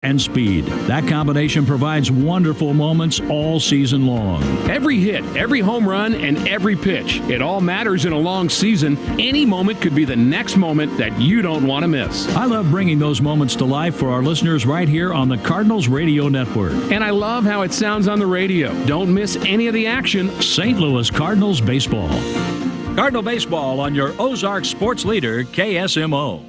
and speed. That combination provides wonderful moments all season long. Every hit, every home run, and every pitch. It all matters in a long season. Any moment could be the next moment that you don't want to miss. I love bringing those moments to life for our listeners right here on the Cardinals Radio Network. And I love how it sounds on the radio. Don't miss any of the action. St. Louis Cardinals baseball. Cardinal baseball on your Ozark sports leader, KSMO.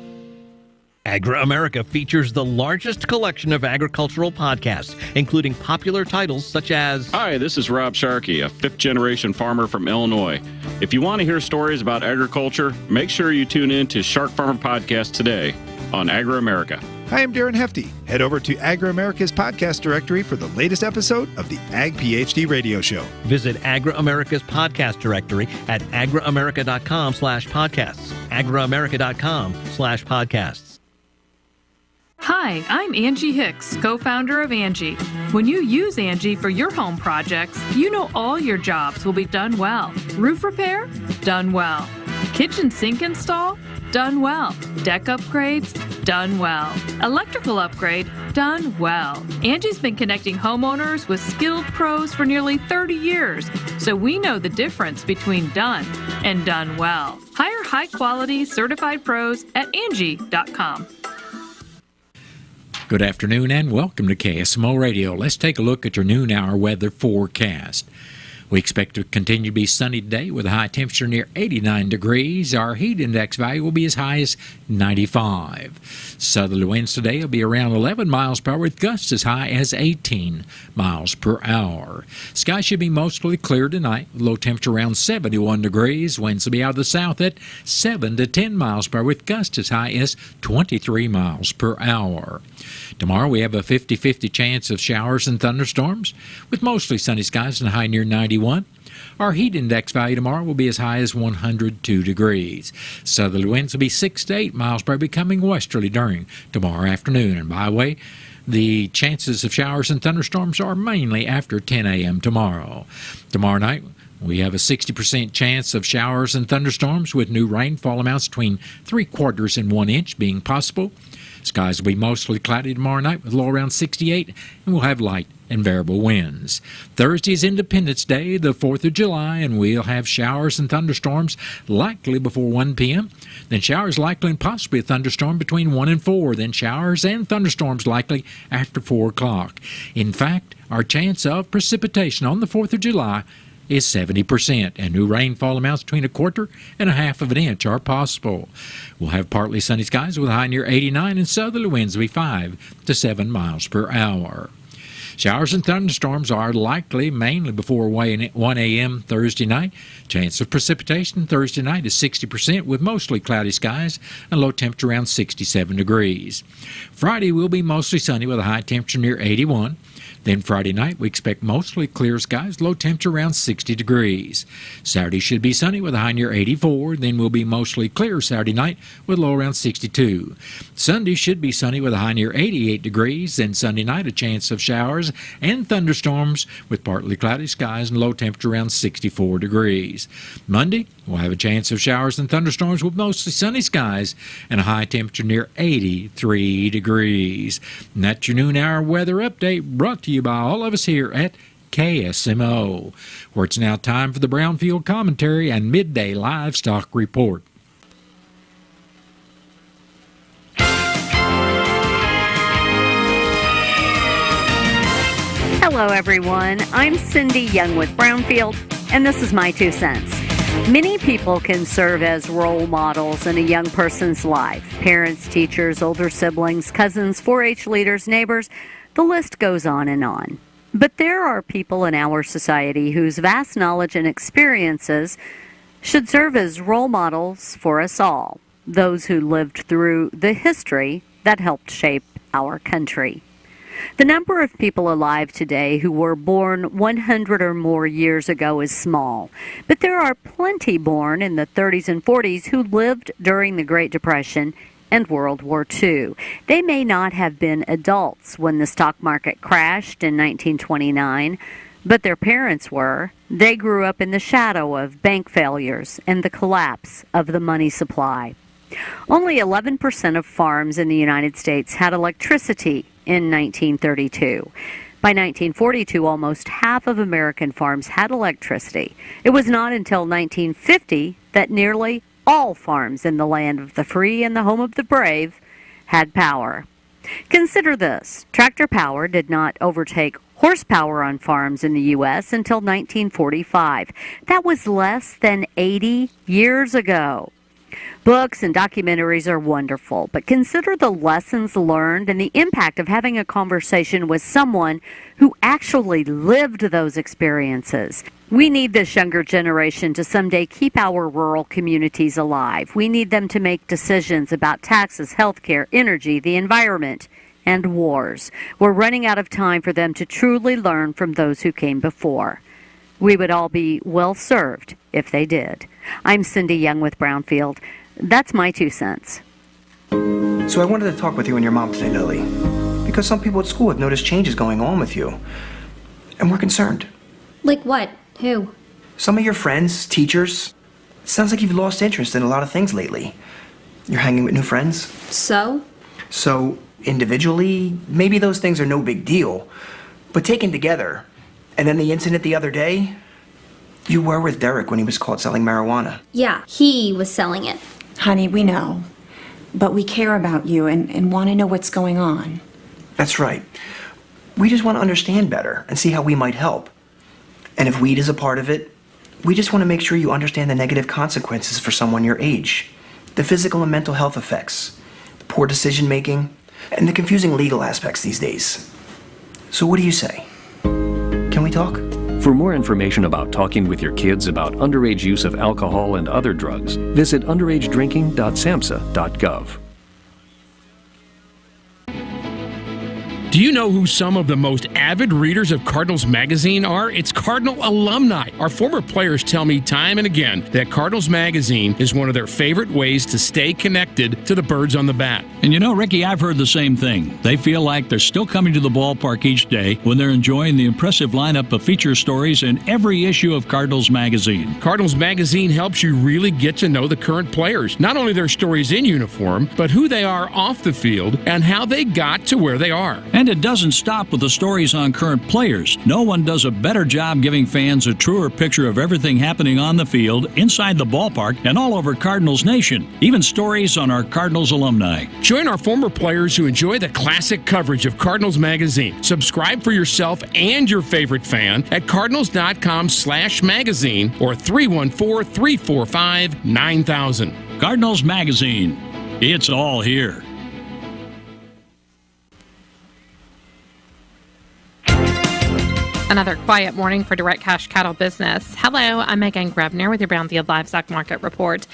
Agri-America features the largest collection of agricultural podcasts, including popular titles such as... Hi, this is Rob Sharkey, a fifth-generation farmer from Illinois. If you want to hear stories about agriculture, make sure you tune in to Shark Farmer Podcast today on Agri-America. Hi, I'm Darren Hefty. Head over to Agri-America's podcast directory for the latest episode of the Ag PhD Radio Show. Visit Agri-America's podcast directory at agriamerica.com/podcasts. agriamerica.com/podcasts. Hi, I'm Angie Hicks, co-founder of Angie. When you use Angie for your home projects, you know all your jobs will be done well. Roof repair? Done well. Kitchen sink install? Done well. Deck upgrades? Done well. Electrical upgrade? Done well. Angie's been connecting homeowners with skilled pros for nearly 30 years, so we know the difference between done and done well. Hire high-quality certified pros at Angie.com. Good afternoon and welcome to KSMO Radio. Let's take a look at your noon hour weather forecast. We expect to continue to be sunny today with a high temperature near 89 degrees. Our heat index value will be as high as 95. Southerly winds today will be around 11 miles per hour with gusts as high as 18 miles per hour. Sky should be mostly clear tonight. Low temperature around 71 degrees. Winds will be out of the south at 7 to 10 miles per hour with gusts as high as 23 miles per hour. Tomorrow we have a 50-50 chance of showers and thunderstorms with mostly sunny skies and a high near 91. Our heat index value tomorrow will be as high as 102 degrees. Southerly winds will be 6 to 8 miles per hour, becoming westerly during tomorrow afternoon. And by the way, the chances of showers and thunderstorms are mainly after 10 a.m. tomorrow. Tomorrow night, we have a 60% chance of showers and thunderstorms with new rainfall amounts between 3/4 and 1 inch being possible. Skies will be mostly cloudy tomorrow night with low around 68, and we'll have light and variable winds. Thursday is Independence Day, the 4th of July, and we'll have showers and thunderstorms likely before 1 p.m. Then showers likely and possibly a thunderstorm between 1 and 4. Then showers and thunderstorms likely after 4 o'clock. In fact, our chance of precipitation on the 4th of July is 70%, and new rainfall amounts between 1/4 and 1/2 of an inch are possible. We'll have partly sunny skies with a high near 89, and southerly winds will be 5 to 7 miles per hour. Showers and thunderstorms are likely mainly before 1 a.m. Thursday night. Chance of precipitation Thursday night is 60% with mostly cloudy skies and low temperature around 67 degrees. Friday will be mostly sunny with a high temperature near 81. Then Friday night, we expect mostly clear skies, low temperature around 60 degrees. Saturday should be sunny with a high near 84. Then will be mostly clear Saturday night with low around 62. Sunday should be sunny with a high near 88 degrees. Then Sunday night, a chance of showers and thunderstorms with partly cloudy skies and low temperature around 64 degrees. Monday, we'll have a chance of showers and thunderstorms with mostly sunny skies and a high temperature near 83 degrees. And that's your noon hour weather update brought to you by all of us here at KSMO, where it's now time for the Brownfield Commentary and Midday Livestock Report. Hello, everyone. I'm Cindy Young with Brownfield, and this is my 2 cents. Many people can serve as role models in a young person's life. Parents, teachers, older siblings, cousins, 4-H leaders, neighbors, the list goes on and on. But there are people in our society whose vast knowledge and experiences should serve as role models for us all, those who lived through the history that helped shape our country. The number of people alive today who were born 100 or more years ago is small, but there are plenty born in the 30s and 40s who lived during the Great Depression and World War II. They may not have been adults when the stock market crashed in 1929, but their parents were. They grew up in the shadow of bank failures and the collapse of the money supply. Only 11% of farms in the United States had electricity in 1932. By 1942, almost half of American farms had electricity. It was not until 1950 that nearly all farms in the land of the free and the home of the brave had power. Consider this. Tractor power did not overtake horsepower on farms in the U.S. until 1945. That was less than 80 years ago. Books and documentaries are wonderful, but consider the lessons learned and the impact of having a conversation with someone who actually lived those experiences. We need this younger generation to someday keep our rural communities alive. We need them to make decisions about taxes, healthcare, energy, the environment, and wars. We're running out of time for them to truly learn from those who came before. We would all be well served if they did. I'm Cindy Young with Brownfield. That's my 2 cents. So I wanted to talk with you and your mom today, Lily, because some people at school have noticed changes going on with you, and we're concerned. Like what? Who? Some of your friends, teachers. It sounds like you've lost interest in a lot of things lately. You're hanging with new friends. So, individually, maybe those things are no big deal, but taken together, and then the incident the other day, you were with Derek when he was caught selling marijuana. yeah, he was selling it. Honey, we know. But we care about you and want to know what's going on. That's right. We just want to understand better and see how we might help. And if weed is a part of it, we just want to make sure you understand the negative consequences for someone your age, the physical and mental health effects, the poor decision making, and the confusing legal aspects these days. So what do you say? Can we talk? For more information about talking with your kids about underage use of alcohol and other drugs, visit underagedrinking.samhsa.gov. Do you know who some of the most avid readers of Cardinals Magazine are? It's Cardinal alumni. Our former players tell me time and again that Cardinals Magazine is one of their favorite ways to stay connected to the birds on the bat. And you know, Ricky, I've heard the same thing. They feel like they're still coming to the ballpark each day when they're enjoying the impressive lineup of feature stories in every issue of Cardinals Magazine. Cardinals Magazine helps you really get to know the current players, not only their stories in uniform, but who they are off the field and how they got to where they are. And it doesn't stop with the stories on current players. No one does a better job giving fans a truer picture of everything happening on the field, inside the ballpark, and all over Cardinals Nation. Even stories on our Cardinals alumni. Join our former players who enjoy the classic coverage of Cardinals Magazine. Subscribe for yourself and your favorite fan at cardinals.com/magazine or 314-345-9000. Cardinals Magazine. It's all here. Another quiet morning for direct cash cattle business. Hello, I'm Megan Grebner with your Brownfield Livestock Market Report.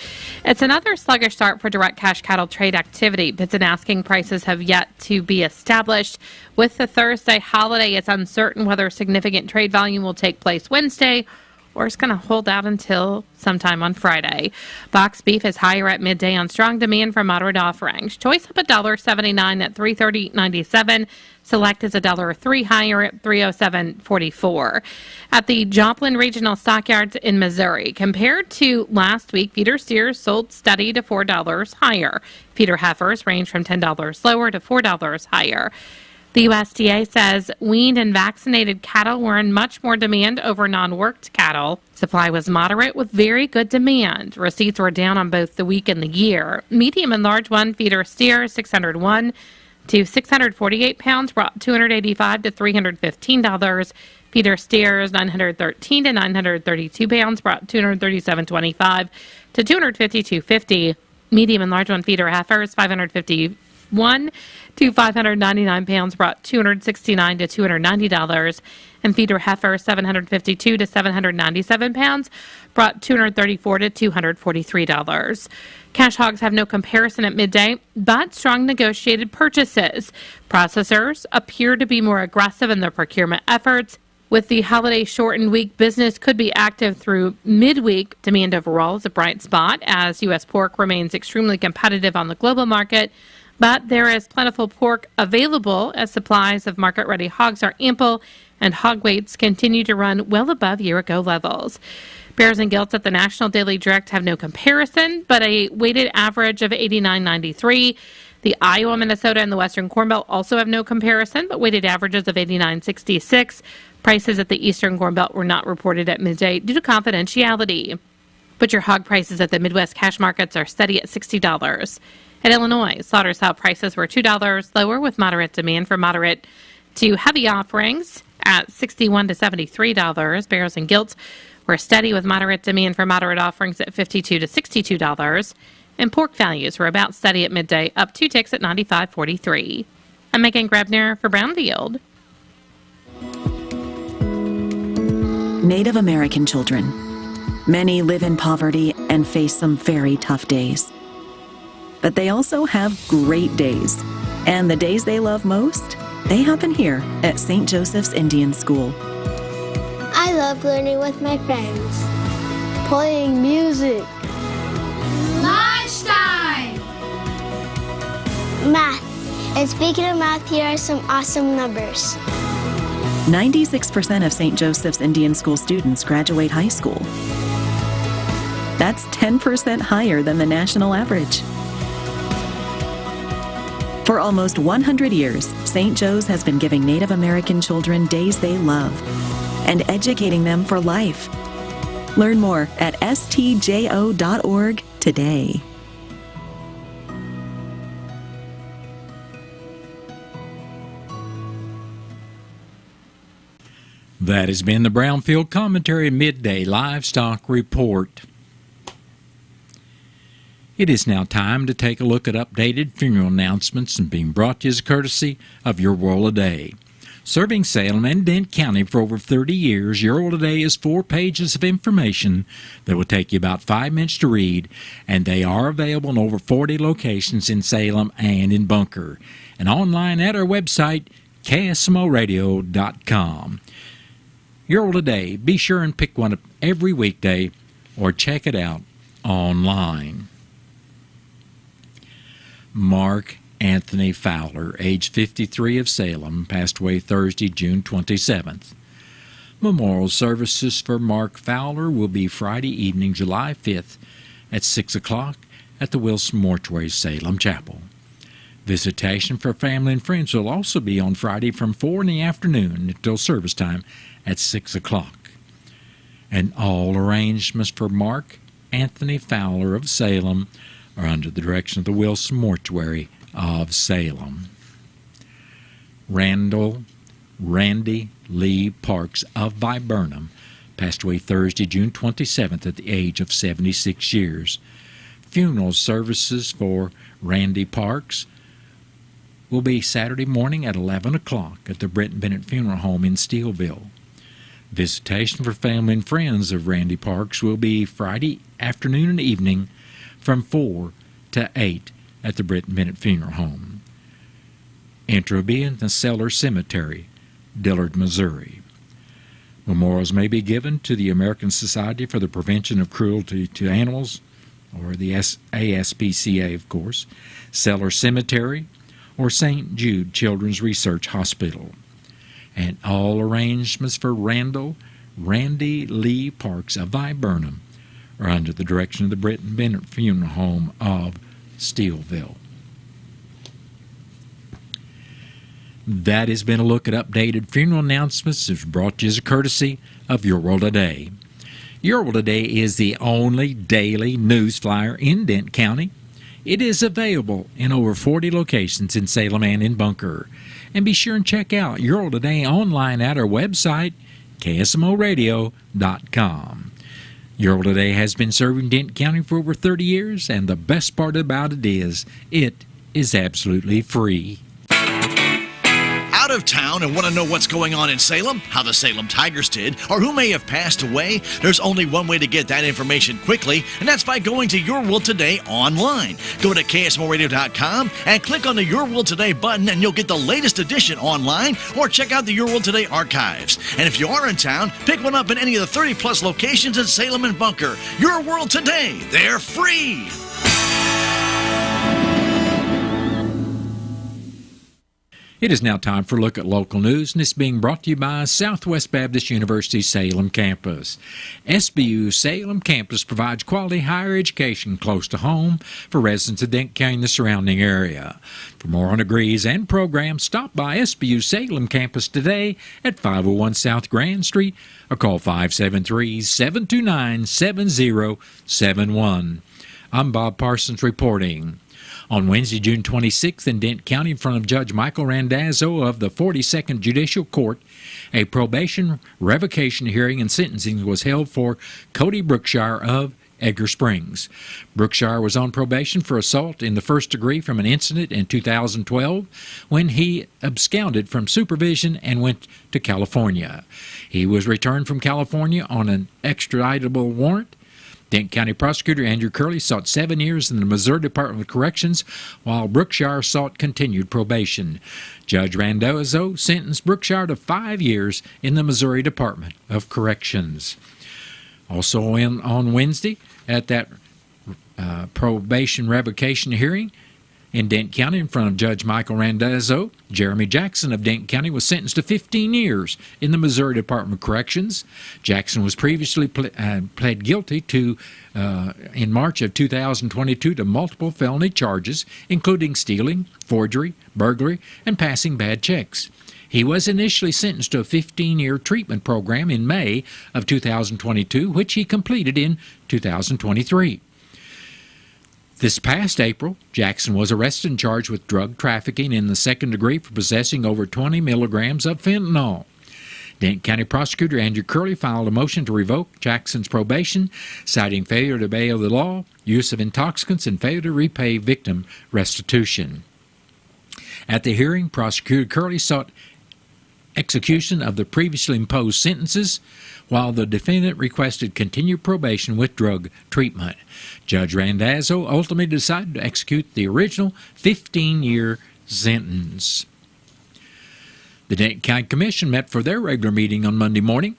It's another sluggish start for direct cash cattle trade activity. Bids and asking prices have yet to be established. With the Thursday holiday, it's uncertain whether significant trade volume will take place Wednesday or it's going to hold out until sometime on Friday. Box beef is higher at midday on strong demand from moderate offerings. Choice up $1.79 at $330.97. Select is $1.03 higher at $307.44. At the Joplin Regional Stockyards in Missouri, compared to last week, feeder steers sold steady to $4 higher. Feeder heifers range from $10 lower to $4 higher. The USDA says weaned and vaccinated cattle were in much more demand over non-worked cattle. Supply was moderate with very good demand. Receipts were down on both the week and the year. Medium and large one feeder steers 601 to 648 pounds brought $285 to $315. Feeder steers 913 to 932 pounds brought $237.25 to $252.50. Medium and large one feeder heifers 551 to 599 pounds brought $269 to $290, and feeder heifers 752 to 797 pounds brought $234 to $243. Cash hogs have no comparison at midday, but strong negotiated purchases. Processors appear to be more aggressive in their procurement efforts. With the holiday shortened week, business could be active through midweek. Demand overall is a bright spot as U.S. pork remains extremely competitive on the global market. But there is plentiful pork available as supplies of market-ready hogs are ample, and hog weights continue to run well above year-ago levels. Bears and gilts at the National Daily Direct have no comparison, but a weighted average of 89.93. The Iowa, Minnesota, and the Western Corn Belt also have no comparison, but weighted averages of 89.66. Prices at the Eastern Corn Belt were not reported at midday due to confidentiality. Butcher hog prices at the Midwest cash markets are steady at $60. In Illinois, slaughter sow prices were $2 lower with moderate demand for moderate to heavy offerings at $61 to $73. Bears and gilts were steady with moderate demand for moderate offerings at $52 to $62. And pork values were about steady at midday, up 2 ticks at $95.43. I'm Megan Grebner for Brownfield. Native American children. Many live in poverty and face some very tough days. But they also have great days. And the days they love most, they happen here at St. Joseph's Indian School. I love learning with my friends, playing music. Lunchtime! Math. And speaking of math, here are some awesome numbers. 96% of St. Joseph's Indian School students graduate high school. That's 10% higher than the national average. For almost 100 years, St. Joe's has been giving Native American children days they love and educating them for life. Learn more at stjo.org today. That has been the Brownfield Commentary Midday Livestock Report. It is now time to take a look at updated funeral announcements and being brought to you as a courtesy of Your World a Day. Serving Salem and Dent County for over 30 years, Your World a Day is 4 pages of information that will take you about 5 minutes to read, and they are available in over 40 locations in Salem and in Bunker, and online at our website, KSMOradio.com. Your World a Day, be sure and pick one up every weekday or check it out online. Mark Anthony Fowler, age 53 of Salem, passed away Thursday, June 27th. Memorial services for Mark Fowler will be Friday evening, July 5th at 6 o'clock at the Wilson Mortuary, Salem Chapel. Visitation for family and friends will also be on Friday from 4 in the afternoon until service time at 6 o'clock. And all arrangements for Mark Anthony Fowler of Salem are under the direction of the Wilson Mortuary of Salem. Randy Lee Parks of Viburnum passed away Thursday, June 27th at the age of 76 years. Funeral services for Randy Parks will be Saturday morning at 11 o'clock at the Britton Bennett Funeral Home in Steelville. Visitation for family and friends of Randy Parks will be Friday afternoon and evening from 4 to 8 at the Britton Bennett Funeral Home. Entry will be in the Cellar Cemetery, Dillard, Missouri. Memorials may be given to the American Society for the Prevention of Cruelty to Animals, or the ASPCA, of course, Cellar Cemetery, or St. Jude Children's Research Hospital. And all arrangements for Randy Lee Parks of Viburnum are under the direction of the Britton Bennett Funeral Home of Steelville. That has been a look at updated funeral announcements. It's brought to you as a courtesy of Your World a Day. Your World a Day is the only daily news flyer in Dent County. It is available in over 40 locations in Salem and in Bunker. And be sure and check out Your World a Day online at our website, KSMOradio.com. Your World a Day has been serving Dent County for over 30 years, and the best part about it is absolutely free. Out of town and want to know what's going on in Salem, how the Salem Tigers did, or who may have passed away? There's only one way to get that information quickly, and that's by going to Your World Today online. Go to KSMOradio.com and click on the Your World Today button, and you'll get the latest edition online, or check out the Your World Today archives. And if you are in town, pick one up in any of the 30-plus locations in Salem and Bunker. Your World Today, they're free! It is now time for a look at local news, and it's being brought to you by Southwest Baptist University Salem campus. SBU Salem campus provides quality higher education close to home for residents of Denton County and the surrounding area. For more on degrees and programs, stop by SBU Salem campus today at 501 South Grand Street or call 573-729-7071. I'm Bob Parsons reporting. On Wednesday, June 26th, in Denton County, in front of Judge Michael Randazzo of the 42nd Judicial Court, a probation revocation hearing and sentencing was held for Cody Brookshire of Edgar Springs. Brookshire was on probation for assault in the first degree from an incident in 2012 when he absconded from supervision and went to California. He was returned from California on an extraditable warrant. Denton County Prosecutor Andrew Curley sought 7 years in the Missouri Department of Corrections, while Brookshire sought continued probation. Judge Randazzo sentenced Brookshire to 5 years in the Missouri Department of Corrections. Also on Wednesday, at that probation revocation hearing in Denton County in front of Judge Michael Randazzo, Jeremy Jackson of Denton County was sentenced to 15 years in the Missouri Department of Corrections. Jackson was previously pled guilty to, in March of 2022, to multiple felony charges, including stealing, forgery, burglary, and passing bad checks. He was initially sentenced to a 15-year treatment program in May of 2022, which he completed in 2023. This past April, Jackson was arrested and charged with drug trafficking in the second degree for possessing over 20 milligrams of fentanyl. Denton County Prosecutor Andrew Curley filed a motion to revoke Jackson's probation, citing failure to obey the law, use of intoxicants, and failure to repay victim restitution. At the hearing, Prosecutor Curley sought execution of the previously imposed sentences, while the defendant requested continued probation with drug treatment. Judge Randazzo ultimately decided to execute the original 15-year sentence. The Denton County Commission met for their regular meeting on Monday morning.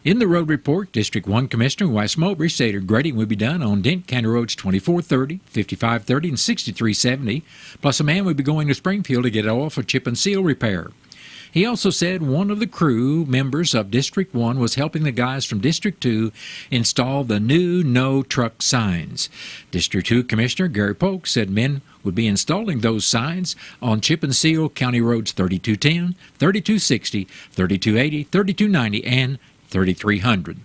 In the road report, District 1 Commissioner Wes Mowbray stated grading would be done on Denton County roads 2430, 5530, and 6370, plus a man would be going to Springfield to get oil for chip and seal repair. He also said one of the crew members of District 1 was helping the guys from District 2 install the new no truck signs. District 2 Commissioner Gary Polk said men would be installing those signs on chip and seal County roads 3210, 3260, 3280, 3290, and 3300.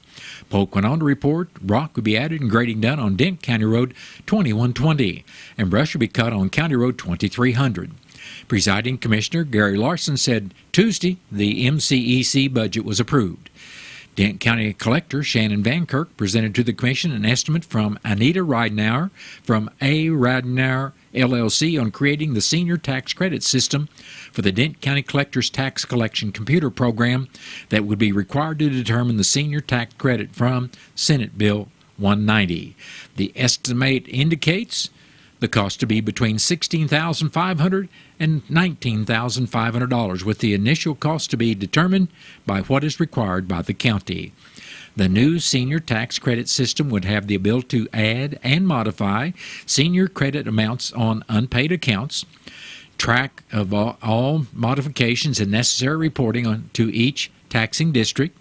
Polk went on to report rock would be added and grading done on Denton County Road 2120, and brush would be cut on County Road 2300. Presiding Commissioner Gary Larson said Tuesday the MCEC budget was approved. Denton County Collector Shannon Van Kirk presented to the Commission an estimate from Anita Ridenauer from A. Ridenauer LLC on creating the senior tax credit system for the Denton County Collector's Tax Collection Computer Program that would be required to determine the senior tax credit from Senate Bill 190. The estimate indicates the cost to be between $16,500 and $19,500, with the initial cost to be determined by what is required by the county. The new senior tax credit system would have the ability to add and modify senior credit amounts on unpaid accounts, track of all modifications and necessary reporting to each taxing district,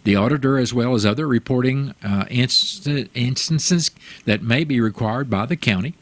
the auditor, as well as other reporting instances that may be required by the county.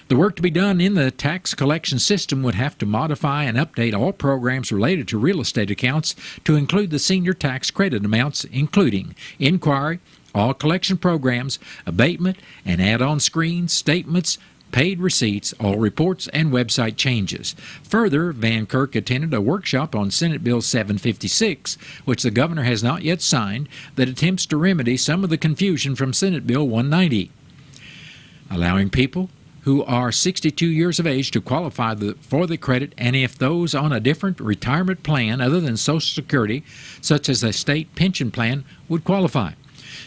The work to be done in the tax collection system would have to modify and update all programs related to real estate accounts to include the senior tax credit amounts, including inquiry, all collection programs, abatement, and add-on screens, statements, paid receipts, all reports, and website changes. Further, Van Kirk attended a workshop on Senate Bill 756, which the governor has not yet signed, that attempts to remedy some of the confusion from Senate Bill 190. Allowing people who are 62 years of age to qualify for the credit, and if those on a different retirement plan other than Social Security, such as a state pension plan, would qualify.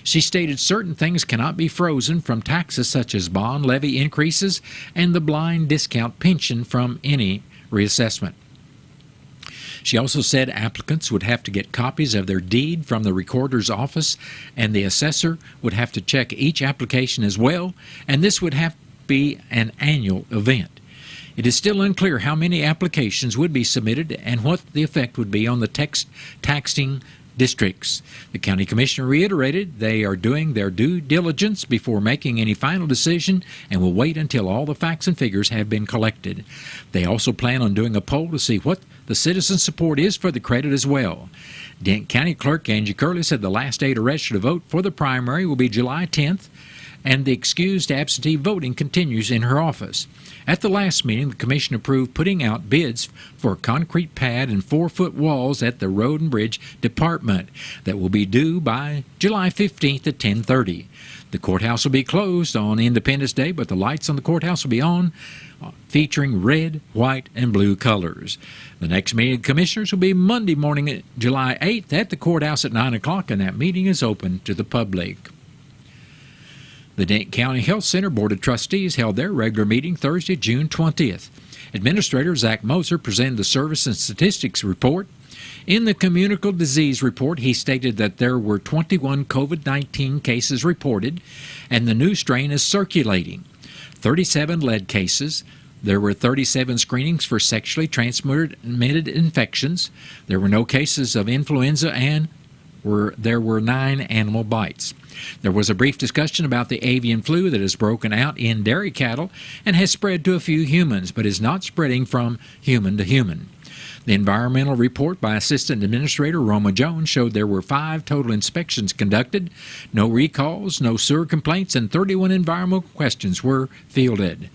She stated certain things cannot be frozen from taxes such as bond levy increases and the blind discount pension from any reassessment. She also said applicants would have to get copies of their deed from the recorder's office, and the assessor would have to check each application as well, and this would have to be an annual event. It is still unclear how many applications would be submitted and what the effect would be on the taxing districts. The county commissioner reiterated they are doing their due diligence before making any final decision and will wait until all the facts and figures have been collected. They also plan on doing a poll to see what the citizen support is for the credit as well. Dent County Clerk Angie Curley said the last day to register to vote for the primary will be July 10th, and the excused absentee voting continues in her office. At the last meeting, the commission approved putting out bids for a concrete pad and 4-foot walls at the Road and Bridge Department that will be due by July 15th at 10:30. The courthouse will be closed on Independence Day, but the lights on the courthouse will be on, featuring red, white, and blue colors. The next meeting of commissioners will be Monday morning, July 8th, at the courthouse at 9 o'clock, and that meeting is open to the public. The Dent County Health Center Board of Trustees held their regular meeting Thursday, June 20th. Administrator Zach Moser presented the Service and Statistics Report. In the communicable disease report, he stated that there were 21 COVID-19 cases reported, and the new strain is circulating. 37 lead cases. There were 37 screenings for sexually transmitted infections. There were no cases of influenza, and there were 9 animal bites. There was a brief discussion about the avian flu that has broken out in dairy cattle and has spread to a few humans, but is not spreading from human to human. The environmental report by Assistant Administrator Roma Jones showed there were 5 total inspections conducted, no recalls, no sewer complaints, and 31 environmental questions were fielded.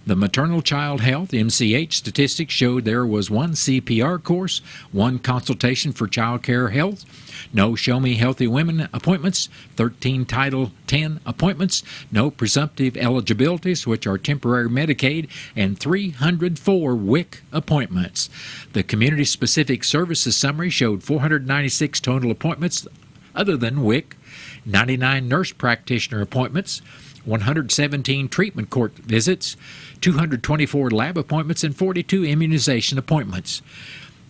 The maternal child health MCH statistics showed there was 1 CPR course, 1 consultation for child care health, no Show Me Healthy Women appointments, 13 Title X appointments, no presumptive eligibilities, which are temporary Medicaid, and 304 WIC appointments. The community-specific services summary showed 496 total appointments other than WIC, 99 nurse practitioner appointments, 117 treatment court visits, 224 lab appointments, and 42 immunization appointments.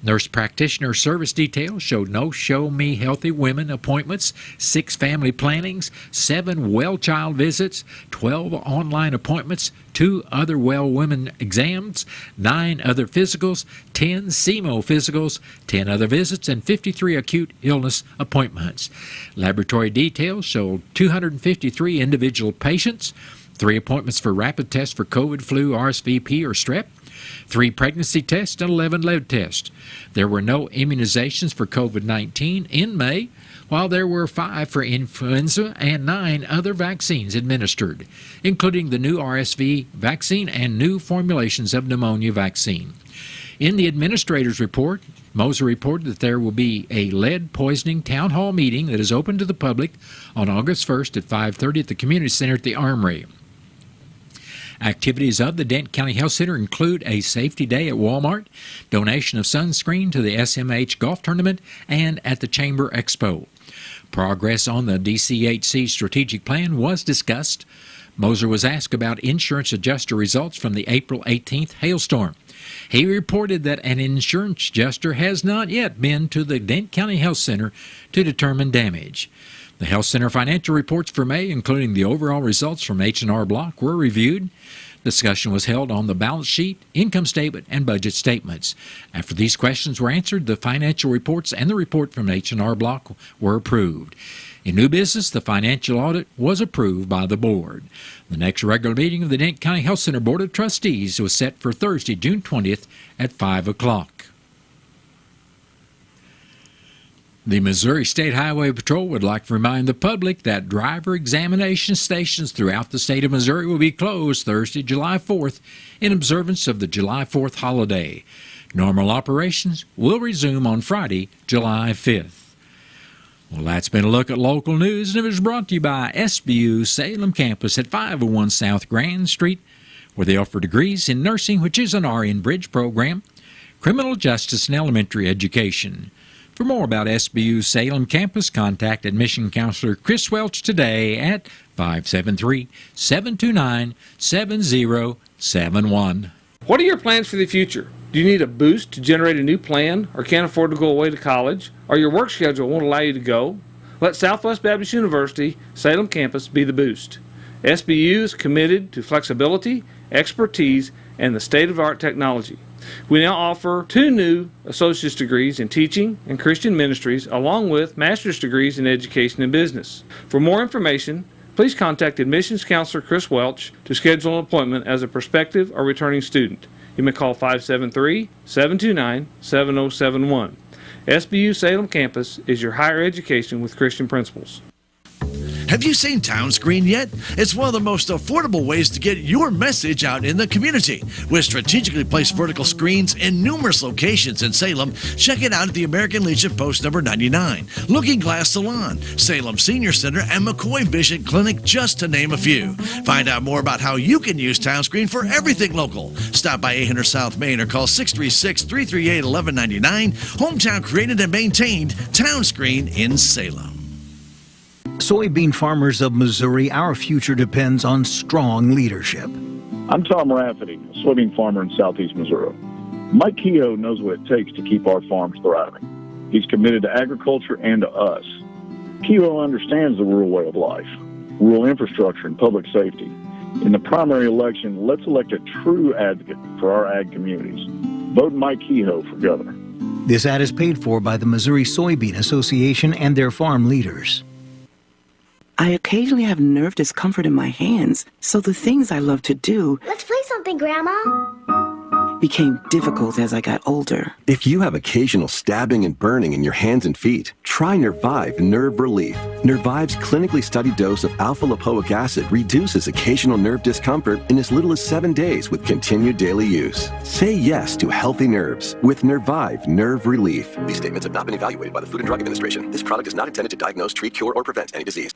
Nurse practitioner service details showed no Show Me Healthy Women appointments, 6 family plannings, 7 well child visits, 12 online appointments, 2 other well women exams, 9 other physicals, 10 KSMO physicals, 10 other visits, and 53 acute illness appointments. Laboratory details showed 253 individual patients, 3 appointments for rapid tests for COVID, flu, RSVP, or strep, 3 pregnancy tests, and 11 lead tests. There were no immunizations for COVID-19 in May, while there were 5 for influenza and 9 other vaccines administered, including the new RSV vaccine and new formulations of pneumonia vaccine. In the administrator's report, Moser reported that there will be a lead poisoning town hall meeting that is open to the public on August 1st at 5:30 at the Community Center at the Armory. Activities of the Dent County Health Center include a safety day at Walmart, donation of sunscreen to the SMH golf tournament, and at the Chamber Expo. Progress on the DCHC strategic plan was discussed. Moser was asked about insurance adjuster results from the April 18th hailstorm. He reported that an insurance adjuster has not yet been to the Dent County Health Center to determine damage. The Health Center financial reports for May, including the overall results from H&R Block, were reviewed. Discussion was held on the balance sheet, income statement, and budget statements. After these questions were answered, the financial reports and the report from H&R Block were approved. In new business, the financial audit was approved by the board. The next regular meeting of the Dent County Health Center Board of Trustees was set for Thursday, June 20th at 5 o'clock. The Missouri State Highway Patrol would like to remind the public that driver examination stations throughout the state of Missouri will be closed Thursday, July 4th in observance of the July 4th holiday. Normal operations will resume on Friday, July 5th. Well, that's been a look at local news, and it was brought to you by SBU Salem Campus at 501 South Grand Street, where they offer degrees in nursing, which is an RN Bridge program, criminal justice, and elementary education. For more about SBU Salem Campus, contact Admission Counselor Chris Welch today at 573-729-7071. What are your plans for the future? Do you need a boost to generate a new plan, or can't afford to go away to college, or your work schedule won't allow you to go? Let Southwest Baptist University Salem Campus be the boost. SBU is committed to flexibility, expertise, and the state-of-the-art technology. We now offer 2 new associate's degrees in teaching and Christian ministries, along with master's degrees in education and business. For more information, please contact admissions counselor Chris Welch to schedule an appointment as a prospective or returning student. You may call 573-729-7071. SBU Salem Campus is your higher education with Christian principles. Have you seen Town Screen yet? It's one of the most affordable ways to get your message out in the community. With strategically placed vertical screens in numerous locations in Salem, check it out at the American Legion Post number 99, Looking Glass Salon, Salem Senior Center, and McCoy Vision Clinic, just to name a few. Find out more about how you can use Town Screen for everything local. Stop by 800 South Main or call 636-338-1199. Hometown created and maintained, Town Screen in Salem. Soybean farmers of Missouri, our future depends on strong leadership. I'm Tom Rafferty, a soybean farmer in southeast Missouri. Mike Kehoe knows what it takes to keep our farms thriving. He's committed to agriculture and to us. Kehoe understands the rural way of life, rural infrastructure, and public safety. In the primary election, let's elect a true advocate for our ag communities. Vote Mike Kehoe for governor. This ad is paid for by the Missouri Soybean Association and their farm leaders. I occasionally have nerve discomfort in my hands, so the things I love to do Let's play something, Grandma. became difficult as I got older. If you have occasional stabbing and burning in your hands and feet, try Nervive Nerve Relief. Nervive's clinically studied dose of alpha-lipoic acid reduces occasional nerve discomfort in as little as 7 days with continued daily use. Say yes to healthy nerves with Nervive Nerve Relief. These statements have not been evaluated by the Food and Drug Administration. This product is not intended to diagnose, treat, cure, or prevent any disease.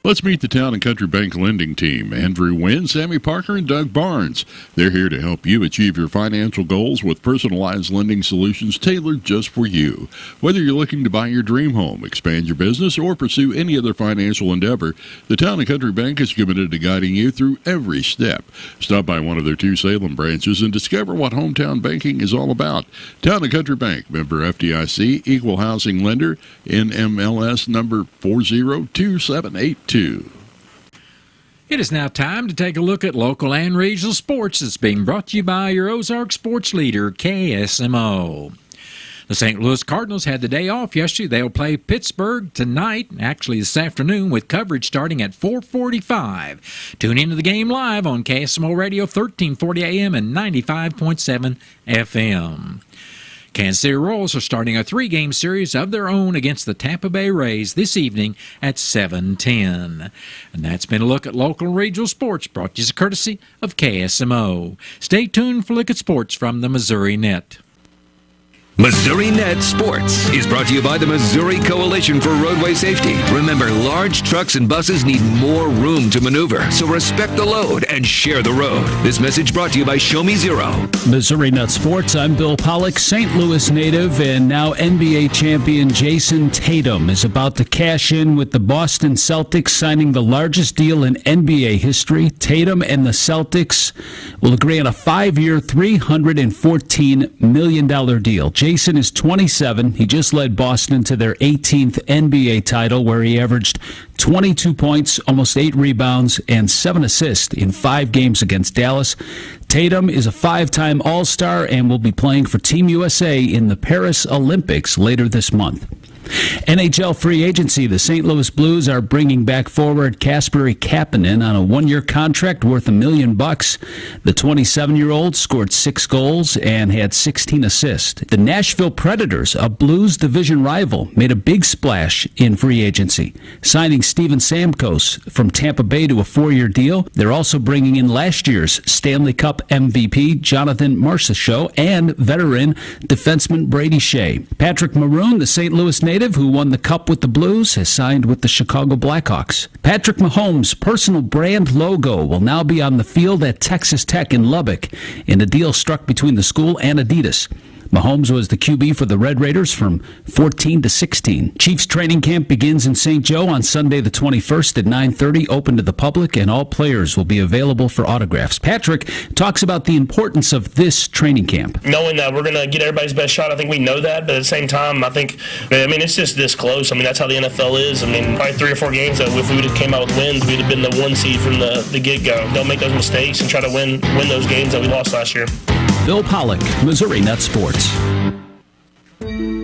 Let's meet the Town & Country Bank lending team, Andrew Wynn, Sammy Parker, and Doug Barnes. They're here to help you achieve your financial goals with personalized lending solutions tailored just for you. Whether you're looking to buy your dream home, expand your business, or pursue any other financial endeavor, the Town & Country Bank is committed to guiding you through every step. Stop by one of their 2 Salem branches and discover what hometown banking is all about. Town & Country Bank, member FDIC, equal housing lender, NMLS number 402782. It is now time to take a look at local and regional sports. It's being brought to you by your Ozark sports leader, KSMO. The St. Louis Cardinals had the day off yesterday. They'll play Pittsburgh tonight, actually this afternoon, with coverage starting at 4:45. Tune into the game live on KSMO Radio, 1340 AM and 95.7 FM. Kansas City Royals are starting a 3-game series of their own against the Tampa Bay Rays this evening at 7:10. And that's been a look at local and regional sports brought to you as a courtesy of KSMO. Stay tuned for a look at sports from the Missouri Net. Missouri Net Sports is brought to you by the Missouri Coalition for Roadway Safety. Remember, large trucks and buses need more room to maneuver, so respect the load and share the road. This message brought to you by Show Me Zero. Missouri Net Sports, I'm Bill Pollock. St. Louis native and now NBA champion Jason Tatum is about to cash in with the Boston Celtics, signing the largest deal in NBA history. Tatum and the Celtics will agree on a 5-year, $314 million deal. Jason is 27. He just led Boston to their 18th NBA title, where he averaged 22 points, almost 8 rebounds, and 7 assists in 5 games against Dallas. Tatum is a 5-time All-Star and will be playing for Team USA in the Paris Olympics later this month. NHL free agency. The St. Louis Blues are bringing back forward Kasperi Kapanen on a 1-year contract worth $1 million. The 27-year-old scored 6 goals and had 16 assists. The Nashville Predators, a Blues division rival, made a big splash in free agency, signing Steven Stamkos from Tampa Bay to a 4-year deal. They're also bringing in last year's Stanley Cup MVP Jonathan Marchessault and veteran defenseman Brady Shea. Patrick Maroon, the St. Louis native who won the Cup with the Blues, has signed with the Chicago Blackhawks. Patrick Mahomes' personal brand logo will now be on the field at Texas Tech in Lubbock in a deal struck between the school and Adidas. Mahomes was the QB for the Red Raiders from 14 to 16. Chiefs training camp begins in St. Joe on Sunday the 21st at 9:30, open to the public, and all players will be available for autographs. Patrick talks about the importance of this training camp. Knowing that we're going to get everybody's best shot, I think we know that, but at the same time, I mean, it's just this close. I mean, that's how the NFL is. I mean, probably 3 or 4 games that if we would have came out with wins, we'd have been the 1 seed from the get-go. Don't make those mistakes and try to win those games that we lost last year. Bill Pollock, Missouri Net Sports.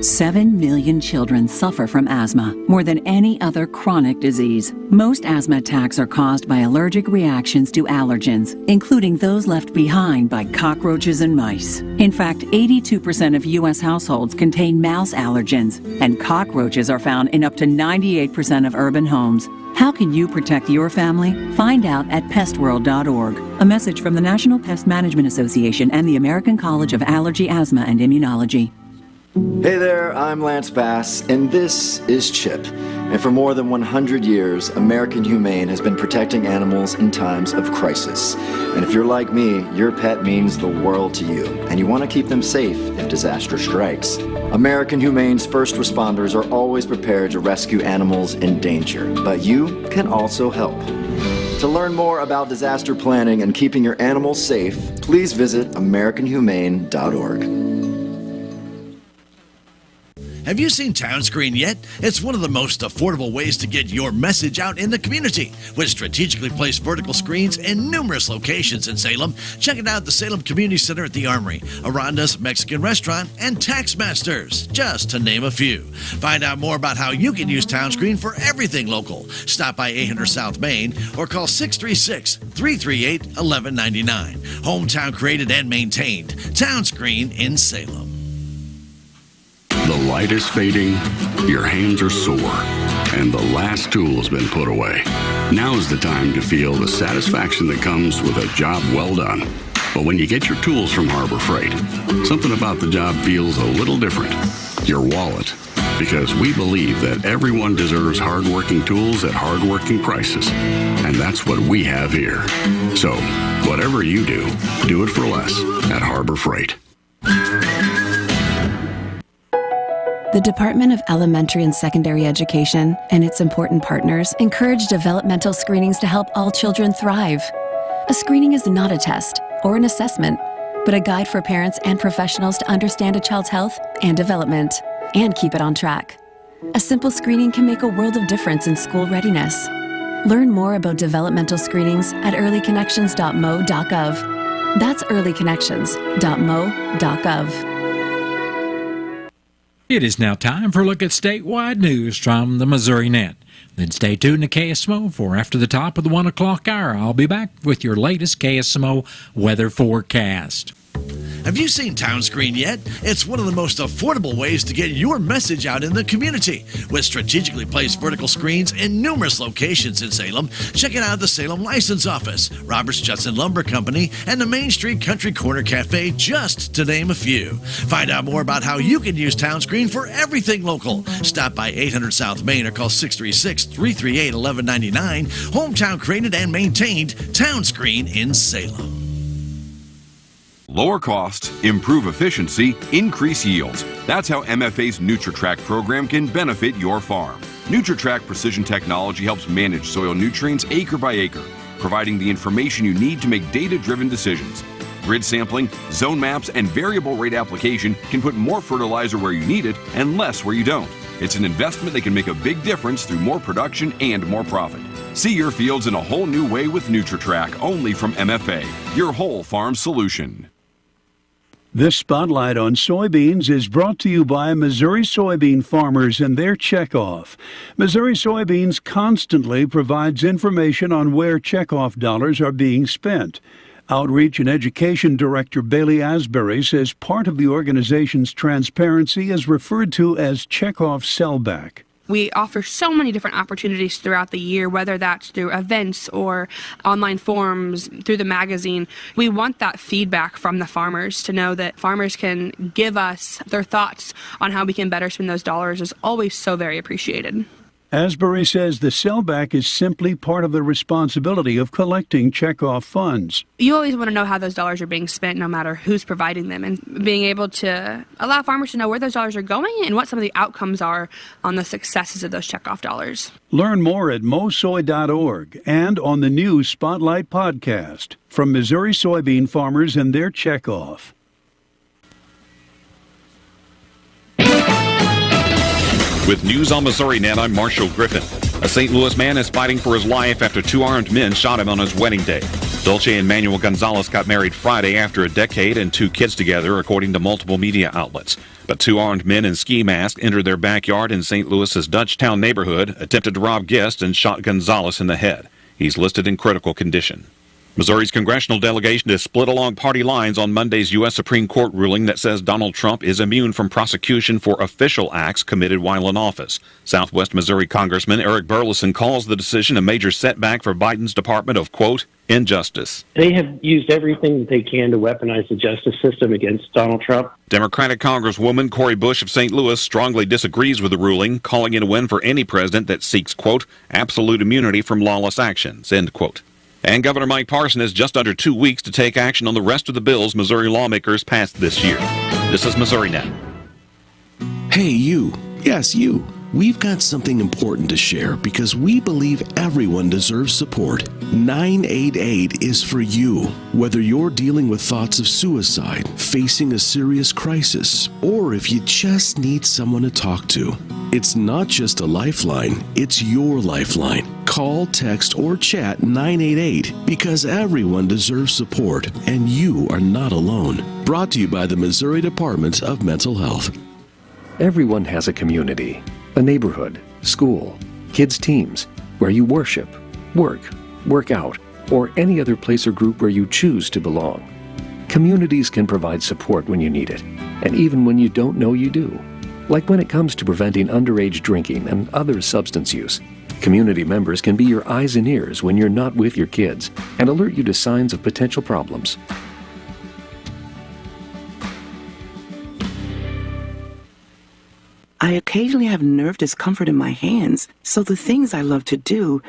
7 million children suffer from asthma, more than any other chronic disease. Most asthma attacks are caused by allergic reactions to allergens, including those left behind by cockroaches and mice. In fact, 82% of U.S. households contain mouse allergens, and cockroaches are found in up to 98% of urban homes. How can you protect your family? Find out at pestworld.org. A message from the National Pest Management Association and the American College of Allergy, Asthma, and Immunology. Hey there, I'm Lance Bass, and this is CHIP. And for more than 100 years, American Humane has been protecting animals in times of crisis. And if you're like me, your pet means the world to you, and you want to keep them safe if disaster strikes. American Humane's first responders are always prepared to rescue animals in danger, but you can also help. To learn more about disaster planning and keeping your animals safe, please visit AmericanHumane.org. Have you seen Townscreen yet? It's one of the most affordable ways to get your message out in the community. With strategically placed vertical screens in numerous locations in Salem, check it out at the Salem Community Center at the Armory, Aranda's Mexican Restaurant, and Taxmasters, just to name a few. Find out more about how you can use Townscreen for everything local. Stop by 800 South Main or call 636-338-1199. Hometown created and maintained. Townscreen in Salem. The light is fading, your hands are sore, and the last tool has been put away. Now is the time to feel the satisfaction that comes with a job well done. But when you get your tools from Harbor Freight, something about the job feels a little different. Your wallet. Because we believe that everyone deserves hardworking tools at hardworking prices. And that's what we have here. So, whatever you do it for less at Harbor Freight. The Department of Elementary and Secondary Education and its important partners encourage developmental screenings to help all children thrive. A screening is not a test or an assessment, but a guide for parents and professionals to understand a child's health and development and keep it on track. A simple screening can make a world of difference in school readiness. Learn more about developmental screenings at earlyconnections.mo.gov. That's earlyconnections.mo.gov. It is now time for a look at statewide news from the Missouri Net. Then stay tuned to KSMO for after the top of the 1 o'clock hour. I'll be back with your latest KSMO weather forecast. Have you seen Townscreen yet? It's one of the most affordable ways to get your message out in the community. With strategically placed vertical screens in numerous locations in Salem, check it out at the Salem License Office, Roberts Judson Lumber Company, and the Main Street Country Corner Cafe, just to name a few. Find out more about how you can use Townscreen for everything local. Stop by 800 South Main or call 636-338-1199. Hometown created and maintained, Townscreen in Salem. Lower costs, improve efficiency, increase yields. That's how MFA's NutriTrack program can benefit your farm. NutriTrack Precision Technology helps manage soil nutrients acre by acre, providing the information you need to make data-driven decisions. Grid sampling, zone maps, and variable rate application can put more fertilizer where you need it and less where you don't. It's an investment that can make a big difference through more production and more profit. See your fields in a whole new way with NutriTrack, only from MFA, your whole farm solution. This spotlight on soybeans is brought to you by Missouri soybean farmers and their checkoff. Missouri Soybeans constantly provides information on where checkoff dollars are being spent. Outreach and Education Director Bailey Asbury says part of the organization's transparency is referred to as checkoff sellback. We offer so many different opportunities throughout the year, whether that's through events or online forums, through the magazine. We want that feedback from the farmers to know that farmers can give us their thoughts on how we can better spend those dollars is always so very appreciated. Asbury says the sellback is simply part of the responsibility of collecting checkoff funds. You always want to know how those dollars are being spent, no matter who's providing them, and being able to allow farmers to know where those dollars are going and what some of the outcomes are on the successes of those checkoff dollars. Learn more at mosoy.org and on the new Spotlight podcast from Missouri soybean farmers and their checkoff. With news on Missouri Net, I'm Marshall Griffin. A St. Louis man is fighting for his life after two armed men shot him on his wedding day. Dulce and Manuel Gonzalez got married Friday after a decade and 2 kids together, according to multiple media outlets. But 2 armed men in ski masks entered their backyard in St. Louis's Dutchtown neighborhood, attempted to rob guests, and shot Gonzalez in the head. He's listed in critical condition. Missouri's congressional delegation is split along party lines on Monday's U.S. Supreme Court ruling that says Donald Trump is immune from prosecution for official acts committed while in office. Southwest Missouri Congressman Eric Burleson calls the decision a major setback for Biden's Department of, quote, injustice. They have used everything that they can to weaponize the justice system against Donald Trump. Democratic Congresswoman Cori Bush of St. Louis strongly disagrees with the ruling, calling it a win for any president that seeks, quote, absolute immunity from lawless actions, end quote. And Governor Mike Parson has just under 2 weeks to take action on the rest of the bills Missouri lawmakers passed this year. This is Missouri Net. Hey, you. Yes, you. We've got something important to share because we believe everyone deserves support. 988 is for you. Whether you're dealing with thoughts of suicide, facing a serious crisis, or if you just need someone to talk to. It's not just a lifeline, it's your lifeline. Call, text, or chat 988 because everyone deserves support and you are not alone. Brought to you by the Missouri Department of Mental Health. Everyone has a community, a neighborhood, school, kids' teams, where you worship, work out, or any other place or group where you choose to belong. Communities can provide support when you need it, and even when you don't know you do. Like when it comes to preventing underage drinking and other substance use. Community members can be your eyes and ears when you're not with your kids and alert you to signs of potential problems. I occasionally have nerve discomfort in my hands, so the things I love to do